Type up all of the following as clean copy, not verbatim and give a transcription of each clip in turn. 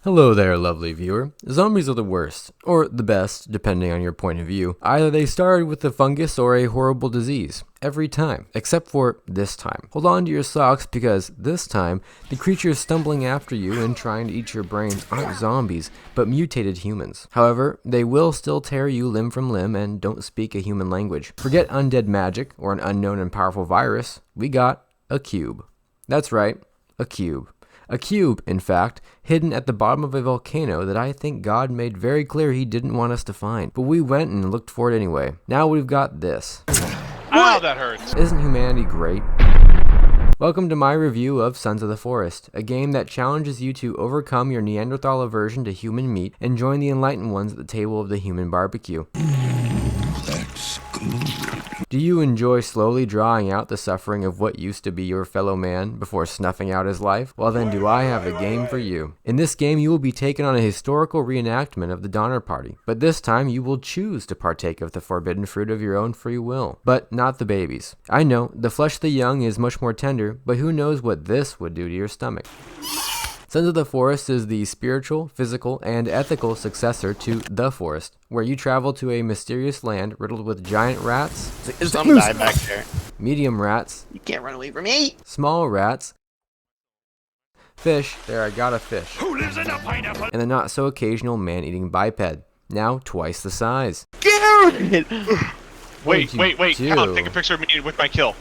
Hello there, lovely viewer. Zombies are the worst, or the best, depending on your point of view. Either they started with a fungus or a horrible disease. Every time, except for this time. Hold on to your socks because this time, the creatures stumbling after you and trying to eat your brains aren't zombies, but mutated humans. However, they will still tear you limb from limb and don't speak a human language. Forget undead magic or an unknown and powerful virus. We got a cube. That's right, a cube. A cube, in fact, hidden at the bottom of a volcano that I think God made very clear he didn't want us to find. But we went and looked for it anyway. Now we've got this. Ow, that hurts. Isn't humanity great? Welcome to my review of Sons of the Forest, a game that challenges you to overcome your Neanderthal aversion to human meat and join the enlightened ones at the table of the human barbecue. That's good. Do you enjoy slowly drawing out the suffering of what used to be your fellow man before snuffing out his life? Well then, do I have the game for you. In this game, you will be taken on a historical reenactment of the Donner Party, but this time you will choose to partake of the forbidden fruit of your own free will, but not the babies. I know, the flesh of the young is much more tender, but who knows what this would do to your stomach. Sons of the Forest is the spiritual, physical, and ethical successor to The Forest, where you travel to a mysterious land riddled with giant rats, There's some guy back there. medium rats, You can't run away from me. small rats, fish, there I got a fish, Who lives in a pineapple? and the not so occasional man-eating biped, now twice the size. Garrett! Wait, you wait, do? come on, take a picture of me with my kill.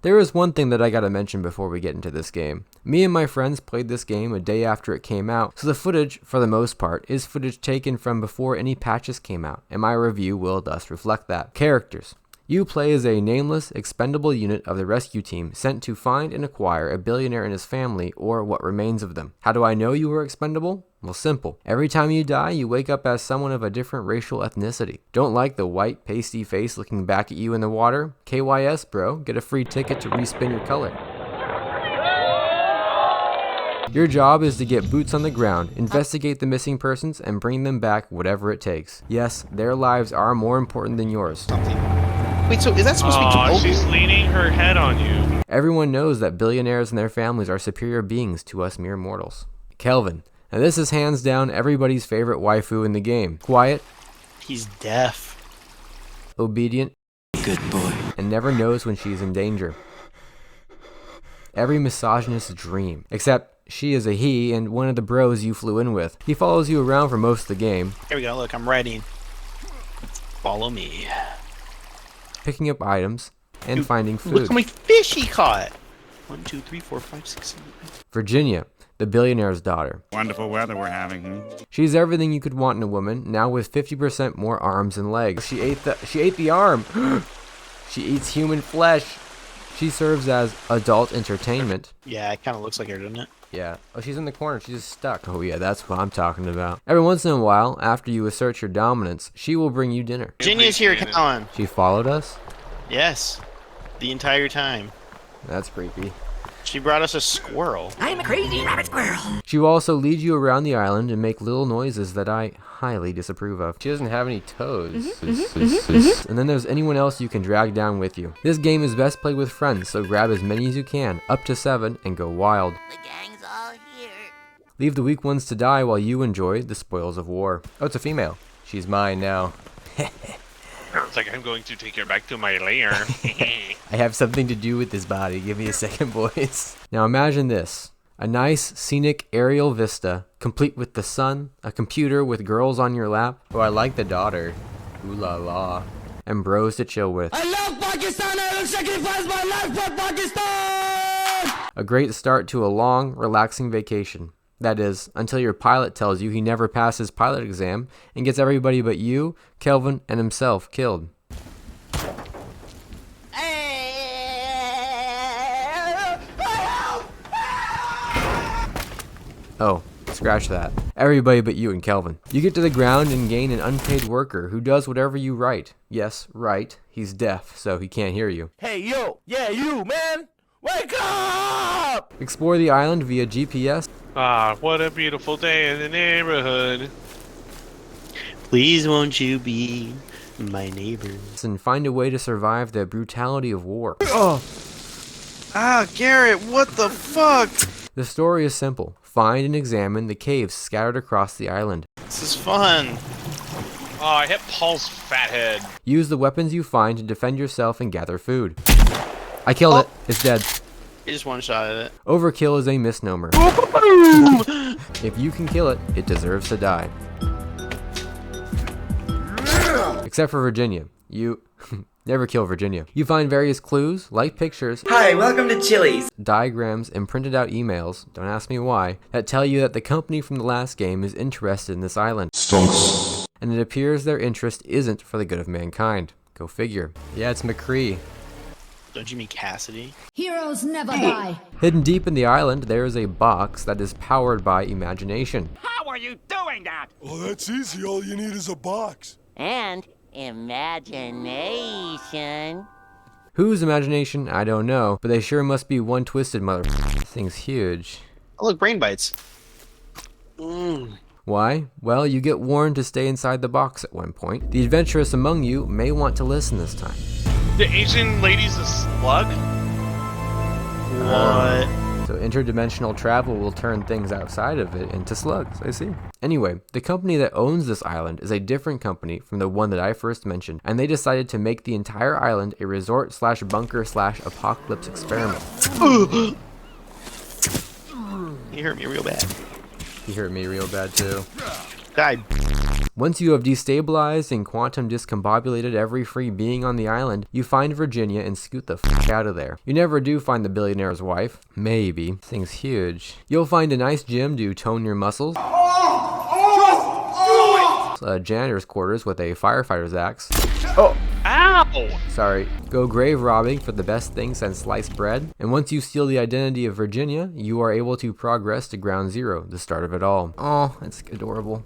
There is one thing that I gotta mention before we get into this game. Me and my friends played this game a day after it came out, so the footage, for the most part, is footage taken from before any patches came out, and my review will thus reflect that. Characters. You play as a nameless, expendable unit of the rescue team sent to find and acquire a billionaire and his family, or what remains of them. How do I know you were expendable? Well, simple. Every time you die, you wake up as someone of a different racial ethnicity. Don't like the white, pasty face looking back at you in the water? KYS, bro. Get a free ticket to respin your color. Your job is to get boots on the ground, investigate the missing persons, and bring them back whatever it takes. Yes, their lives are more important than yours. Wait, so is that supposed to be Aw, Jacoby? she's leaning her head on you. Everyone knows that billionaires and their families are superior beings to us mere mortals. Kelvin. Now this is hands down everybody's favorite waifu in the game. Quiet, He's deaf. obedient, Good boy. and never knows when she's in danger. Every misogynist's dream. Except she is a he and one of the bros you flew in with. He follows you around for most of the game, Here we go, look, I'm writing. Follow me. picking up items and Dude, finding Look food. how many fish he caught. 1, 2, 3, 4, 5, 6, 7, 8. Virginia, the billionaire's daughter. Wonderful weather we're having. She's everything you could want in a woman, now with 50% more arms and legs. She ate the arm. She eats human flesh. She serves as adult entertainment. Yeah, it kind of looks like her, doesn't it? Yeah. Oh, she's in the corner. She's just stuck. Oh, yeah, that's what I'm talking about. Every once in a while, after you assert your dominance, she will bring you dinner. Virginia's here, come on. She followed us? Yes, the entire time. That's creepy. She brought us a squirrel. I'm a crazy rabbit squirrel. She will also lead you around the island and make little noises that I highly disapprove of. She doesn't have any toes. And then there's anyone else you can drag down with you. This game is best played with friends, so grab as many as you can, up to 7, and go wild. The gang's all here. Leave the weak ones to die while you enjoy the spoils of war. Oh, it's a female. She's mine now. It's like I'm going to take her back to my lair. I have something to do with this body. Give me a second, boys. Now imagine this. A nice, scenic aerial vista, complete with the sun, a computer with girls on your lap. Oh, I like the daughter. Ooh la la. And bros to chill with. I love Pakistan. I will sacrifice my life for Pakistan. A great start to a long, relaxing vacation. That is, until your pilot tells you he never passed his pilot exam and gets everybody but you, Kelvin, and himself killed. Oh, scratch that. Everybody but you and Kelvin. You get to the ground and gain an unpaid worker who does whatever you write. Yes, right. He's deaf, so he can't hear you. Hey, yo, yeah, you, man, wake up! Explore the island via GPS. Ah, what a beautiful day in the neighborhood. Please won't you be my neighbor? And find a way to survive the brutality of war. Ah, Garrett, what the fuck? The story is simple. Find and examine the caves scattered across the island. This is fun. Oh, I hit Paul's fat head. Use the weapons you find to defend yourself and gather food. I killed it. It's dead. I just one-shotted it. Overkill is a misnomer. If you can kill it, it deserves to die. Except for Virginia. You never kill Virginia. You find various clues, like pictures, Hi, welcome to Chili's. diagrams, and printed out emails, don't ask me why, that tell you that the company from the last game is interested in this island. Stonks. And it appears their interest isn't for the good of mankind. Go figure. Yeah, it's McCree. Don't you mean Cassidy? Heroes never die. Hidden deep in the island, there is a box that is powered by imagination. How are you doing that? Oh, that's easy. All you need is a box. And imagination. Whose imagination? I don't know, but they sure must be one twisted mother. This thing's huge. Oh, look, brain bites. Why? Well, you get warned to stay inside the box at one point. The adventurous among you may want to listen this time. The Asian lady's a slug? What? So interdimensional travel will turn things outside of it into slugs, I see. Anyway, the company that owns this island is a different company from the one that I first mentioned, and they decided to make the entire island a resort slash bunker slash apocalypse experiment. You hurt me real bad. He hurt me real bad too. Died. Once you have destabilized and quantum discombobulated every free being on the island, you find Virginia and scoot the f*** out of there. You never do find the billionaire's wife. Maybe. Thing's huge. You'll find a nice gym to tone your muscles. A janitor's quarters with a firefighter's axe. Ow! Sorry. Go grave robbing for the best thing since sliced bread. And once you steal the identity of Virginia, you are able to progress to ground zero, the start of it all. Oh, that's adorable.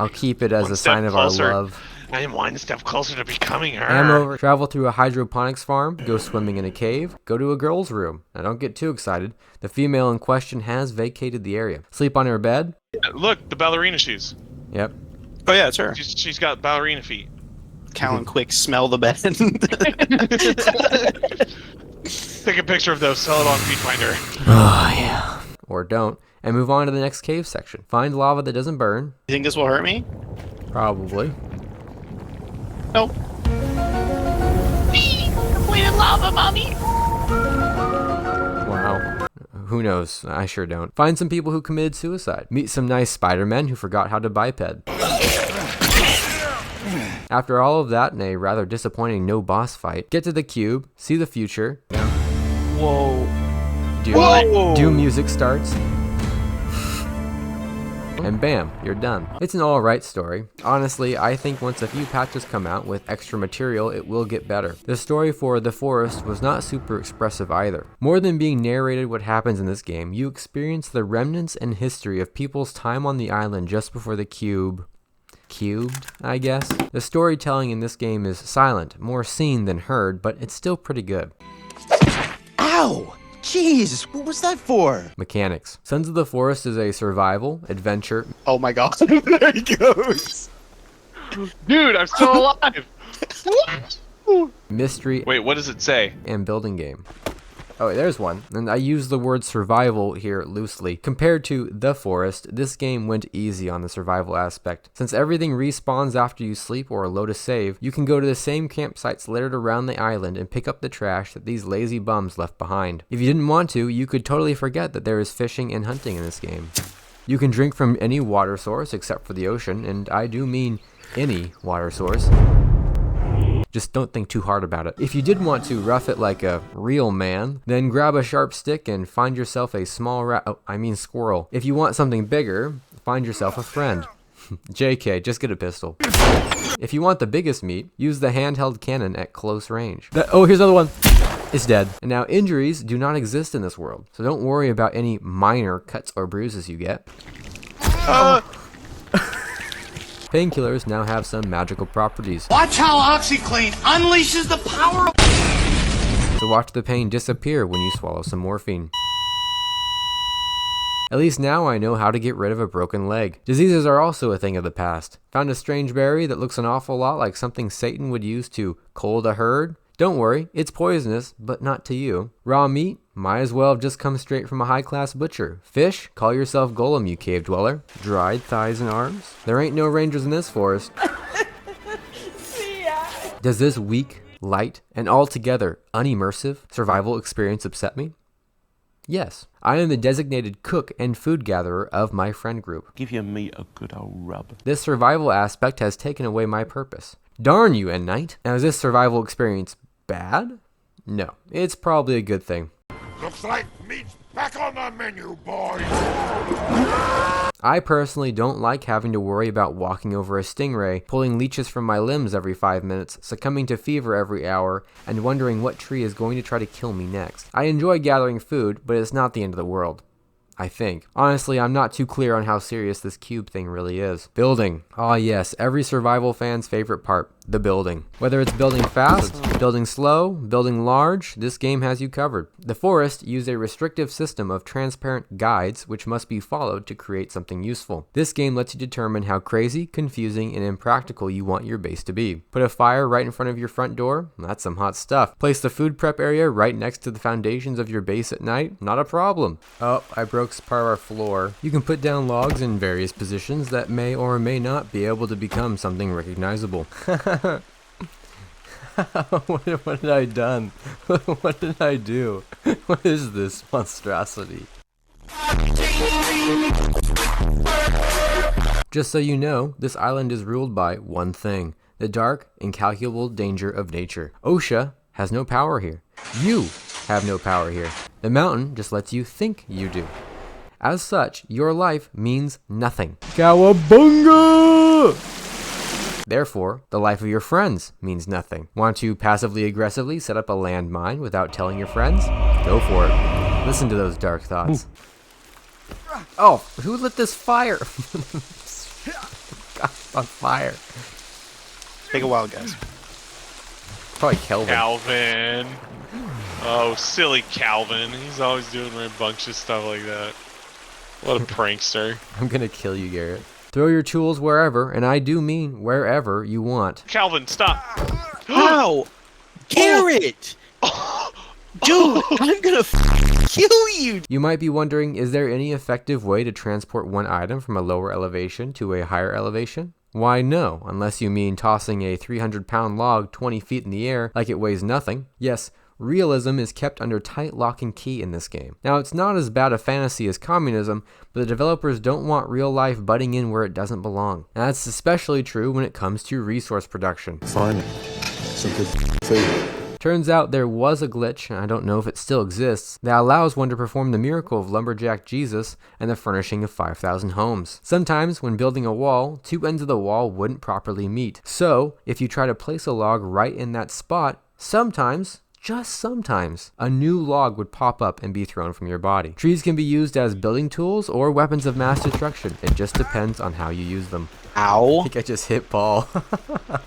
I'll keep it as One a step sign of closer. our love. I am one step closer to becoming her. Ammo. Travel through a hydroponics farm, go swimming in a cave, go to a girl's room. Now don't get too excited. The female in question has vacated the area. Sleep on her bed. Look, the ballerina shoes. Yep. Oh yeah, it's her. She's got ballerina feet. Callan, quick, smell the bed. Take a picture of those, sell it on Feedfinder. Oh yeah. Or don't. And move on to the next cave section. Find lava that doesn't burn. You think this will hurt me? Probably. Nope. Completed lava, mommy. Wow. Who knows? I sure don't. Find some people who committed suicide. Meet some nice Spider-Men who forgot how to biped. After all of that and a rather disappointing no boss fight, get to the cube, see the future. Whoa. Doom music starts. And bam, you're done. It's an alright story. Honestly, I think once a few patches come out with extra material, it will get better. The story for The Forest was not super expressive either. More than being narrated what happens in this game, you experience the remnants and history of people's time on the island just before the cubed, I guess. The storytelling in this game is silent, more seen than heard, but it's still pretty good. Ow! Jeez, what was that for? Mechanics. Sons of the Forest is a survival, adventure, Oh my god. There he goes. Dude, I'm still alive! mystery, Wait, what does it say? and building game. Oh, there's one. And I use the word survival here loosely. Compared to The Forest, this game went easy on the survival aspect. Since everything respawns after you sleep or load a save, you can go to the same campsites littered around the island and pick up the trash that these lazy bums left behind. If you didn't want to, you could totally forget that there is fishing and hunting in this game. You can drink from any water source except for the ocean, and I do mean any water source. Just don't think too hard about it. If you did want to rough it like a real man, then grab a sharp stick and find yourself a small squirrel. If you want something bigger, find yourself a friend. JK, just get a pistol. If you want the biggest meat, use the handheld cannon at close range. Oh, here's another one. It's dead. And now injuries do not exist in this world, so don't worry about any minor cuts or bruises you get. Painkillers now have some magical properties. Watch how OxyClean unleashes the power of... So watch the pain disappear when you swallow some morphine. At least now I know how to get rid of a broken leg. Diseases are also a thing of the past. Found a strange berry that looks an awful lot like something Satan would use to cold a herd? Don't worry, it's poisonous, but not to you. Raw meat? might as well have just come straight from a high-class butcher. Fish? Call yourself Golem, you cave dweller. Dried thighs and arms? There ain't no rangers in this forest. Does this weak, light, and altogether unimmersive survival experience upset me? Yes, I am the designated cook and food gatherer of my friend group. Give your meat a good old rub. This survival aspect has taken away my purpose. Darn you, End Knight. Now, is this survival experience bad? No, it's probably a good thing. Looks like meat's back on the menu, boys. I personally don't like having to worry about walking over a stingray, pulling leeches from my limbs every 5 minutes, succumbing to fever every hour, and wondering what tree is going to try to kill me next. I enjoy gathering food, but it's not the end of the world. I think. Honestly, I'm not too clear on how serious this cube thing really is. Building. Ah yes, every survival fan's favorite part, the building. Whether it's building fast, building slow, building large, this game has you covered. The Forest used a restrictive system of transparent guides which must be followed to create something useful. This game lets you determine how crazy, confusing, and impractical you want your base to be. Put a fire right in front of your front door? That's some hot stuff. Place the food prep area right next to the foundations of your base at night? Not a problem. Oh, I broke part of our floor. You can put down logs in various positions that may or may not be able to become something recognizable. What did I done? What did I do? What is this monstrosity? Just so you know, this island is ruled by one thing: the dark, incalculable danger of nature. OSHA has no power here. You have no power here. The mountain just lets you think you do. As such, your life means nothing. Cowabunga! Therefore, the life of your friends means nothing. Want to passively aggressively set up a landmine without telling your friends? Go for it. Listen to those dark thoughts. Oh, who lit this fire? God, on fire. Take a while, guys. Probably Kelvin. Calvin. Oh, silly Calvin. He's always doing rambunctious stuff like that. What a prankster. I'm gonna kill you, Garrett. Throw your tools wherever, and I do mean wherever you want. Calvin, stop. Ow! Garrett! Dude, I'm gonna kill you! You might be wondering, is there any effective way to transport one item from a lower elevation to a higher elevation? Why no, unless you mean tossing a 300-pound log 20 feet in the air like it weighs nothing. Yes, realism is kept under tight lock and key in this game. Now, it's not as bad a fantasy as communism, but the developers don't want real life butting in where it doesn't belong. And that's especially true when it comes to resource production. Finally, some good food. Turns out there was a glitch, and I don't know if it still exists, that allows one to perform the miracle of Lumberjack Jesus and the furnishing of 5,000 homes. Sometimes, when building a wall, two ends of the wall wouldn't properly meet. So, if you try to place a log right in that spot, sometimes, just sometimes, a new log would pop up and be thrown from your body. Trees can be used as building tools or weapons of mass destruction. It just depends on how you use them. Ow. I think I just hit Paul.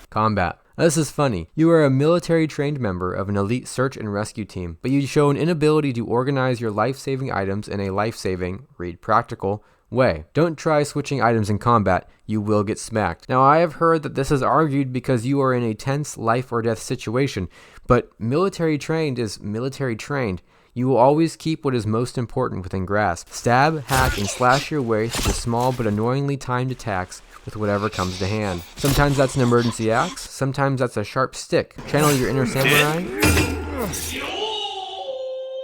Combat. Now, this is funny. You are a military trained member of an elite search and rescue team, but you show an inability to organize your life-saving items in a life-saving, read practical, way. Don't try switching items in combat. You will get smacked. Now, I have heard that this is argued because you are in a tense life or death situation, but military trained is military trained. You will always keep what is most important within grasp. Stab, hack, and slash your way through the small but annoyingly timed attacks with whatever comes to hand. Sometimes that's an emergency axe, sometimes that's a sharp stick. Channel your inner samurai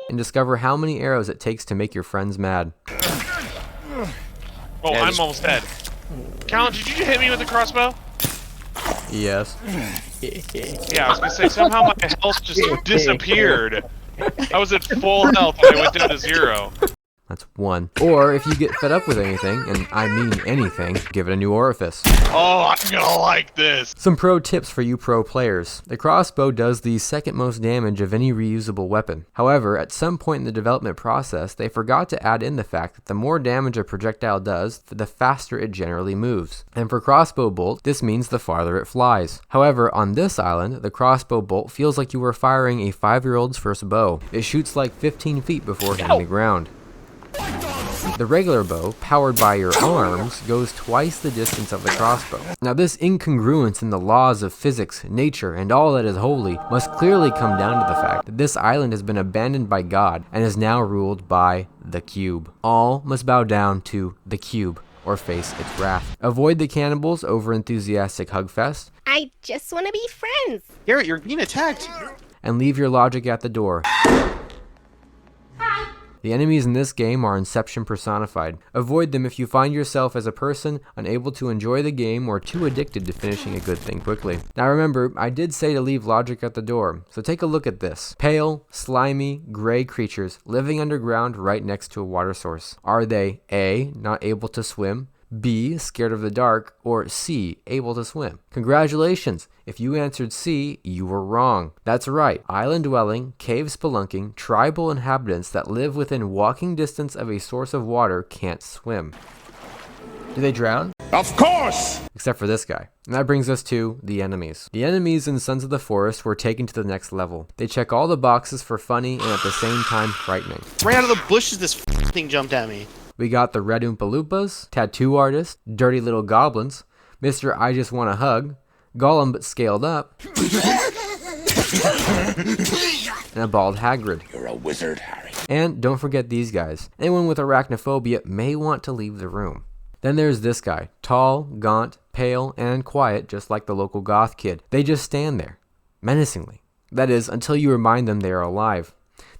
and discover how many arrows it takes to make your friends mad. Oh, I'm almost dead. Calvin, did you hit me with the crossbow? Yes. Yeah, I was gonna say, somehow my health just disappeared. I was at full health and I went down to 0. That's one. Or if you get fed up with anything, and I mean anything, give it a new orifice. Oh, I'm gonna like this. Some pro tips for you pro players. The crossbow does the second most damage of any reusable weapon. However, at some point in the development process, they forgot to add in the fact that the more damage a projectile does, the faster it generally moves. And for crossbow bolt, this means the farther it flies. However, on this island, the crossbow bolt feels like you were firing a 5-year-old's first bow. It shoots like 15 feet before hitting the ground. The regular bow, powered by your arms, goes twice the distance of the crossbow. Now this incongruence in the laws of physics, nature, and all that is holy must clearly come down to the fact that this island has been abandoned by God and is now ruled by the cube. All must bow down to the cube or face its wrath. Avoid the cannibals over-enthusiastic hugfest. I just want to be friends. Garrett, you're being attacked. And leave your logic at the door. The enemies in this game are Inception personified. Avoid them if you find yourself as a person unable to enjoy the game or too addicted to finishing a good thing quickly. Now remember, I did say to leave logic at the door, so take a look at this. Pale, slimy, gray creatures living underground right next to a water source. Are they A, not able to swim, B, scared of the dark, or C, able to swim? Congratulations! If you answered C, you were wrong. That's right, island-dwelling, cave-spelunking, tribal inhabitants that live within walking distance of a source of water can't swim. Do they drown? Of course! Except for this guy. And that brings us to the enemies. The enemies in Sons of the Forest were taken to the next level. They check all the boxes for funny and at the same time frightening. Right out of the bushes, this thing jumped at me. We got the Red Oompa Loompas, Tattoo Artist, Dirty Little Goblins, Mr. I Just Want a Hug, Gollum but scaled up, and a bald Hagrid. You're a wizard, Harry. And don't forget these guys. Anyone with arachnophobia may want to leave the room. Then there's this guy, tall, gaunt, pale, and quiet just like the local goth kid. They just stand there, menacingly. That is, until you remind them they are alive.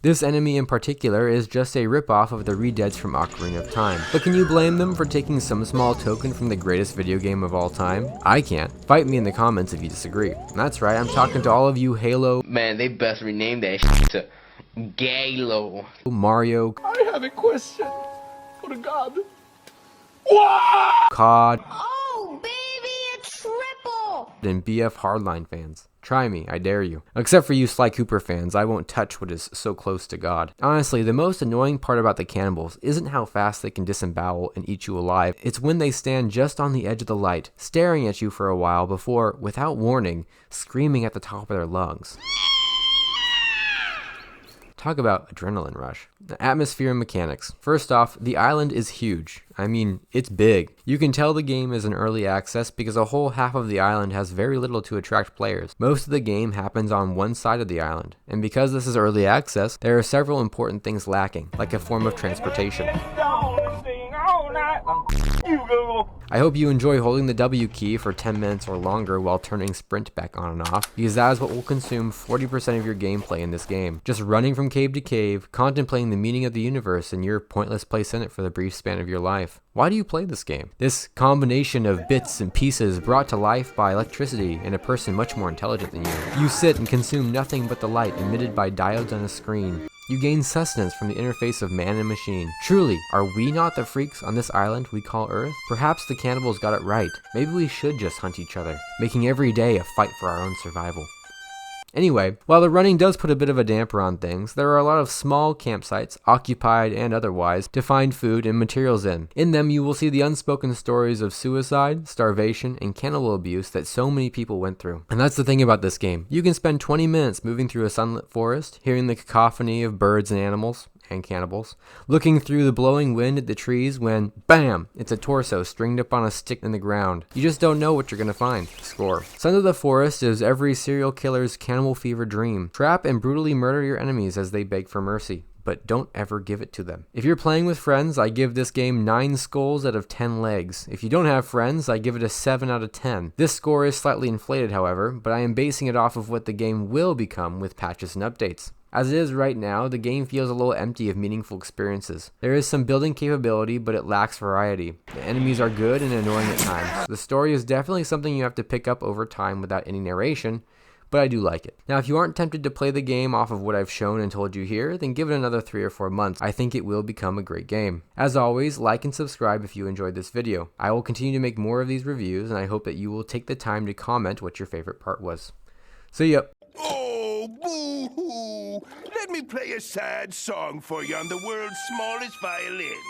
This enemy in particular is just a ripoff of the Redeads from Ocarina of Time. But can you blame them for taking some small token from the greatest video game of all time? I can't. Fight me in the comments if you disagree. That's right, I'm talking to all of you Halo... Man, they best rename that shit to Galo. Mario... I have a question for God. COD... Oh, baby, a triple! and BF Hardline fans. Try me, I dare you. Except for you Sly Cooper fans, I won't touch what is so close to God. Honestly, the most annoying part about the cannibals isn't how fast they can disembowel and eat you alive. It's when they stand just on the edge of the light, staring at you for a while before, without warning, screaming at the top of their lungs. Talk about adrenaline rush. The atmosphere and mechanics. First off, the island is huge. I mean, it's big. You can tell the game is in early access because a whole half of the island has very little to attract players. Most of the game happens on one side of the island, and because this is early access, there are several important things lacking, like a form of transportation. I hope you enjoy holding the W key for 10 minutes or longer while turning sprint back on and off, because that is what will consume 40% of your gameplay in this game. Just running from cave to cave, contemplating the meaning of the universe and your pointless place in it for the brief span of your life. Why do you play this game? This combination of bits and pieces brought to life by electricity and a person much more intelligent than you. You sit and consume nothing but the light emitted by diodes on a screen. You gain sustenance from the interface of man and machine. Truly, are we not the freaks on this island we call Earth? Perhaps the cannibals got it right. Maybe we should just hunt each other, making every day a fight for our own survival. Anyway, while the running does put a bit of a damper on things, there are a lot of small campsites, occupied and otherwise, to find food and materials in. In them, you will see the unspoken stories of suicide, starvation, and cannibal abuse that so many people went through. And that's the thing about this game. You can spend 20 minutes moving through a sunlit forest, hearing the cacophony of birds and animals, and cannibals, looking through the blowing wind at the trees when, BAM! It's a torso stringed up on a stick in the ground. You just don't know what you're gonna find. Score. Sons of the Forest is every serial killer's cannibal fever dream. Trap and brutally murder your enemies as they beg for mercy, but don't ever give it to them. If you're playing with friends, I give this game 9 skulls out of 10 legs. If you don't have friends, I give it a 7 out of 10. This score is slightly inflated, however, but I am basing it off of what the game will become with patches and updates. As it is right now, the game feels a little empty of meaningful experiences. There is some building capability, but it lacks variety. The enemies are good and annoying at times. The story is definitely something you have to pick up over time without any narration, but I do like it. Now, if you aren't tempted to play the game off of what I've shown and told you here, then give it another 3 or 4 months. I think it will become a great game. As always, like and subscribe if you enjoyed this video. I will continue to make more of these reviews, and I hope that you will take the time to comment what your favorite part was. See ya! Oh, boo-hoo! Let me play a sad song for you on the world's smallest violin.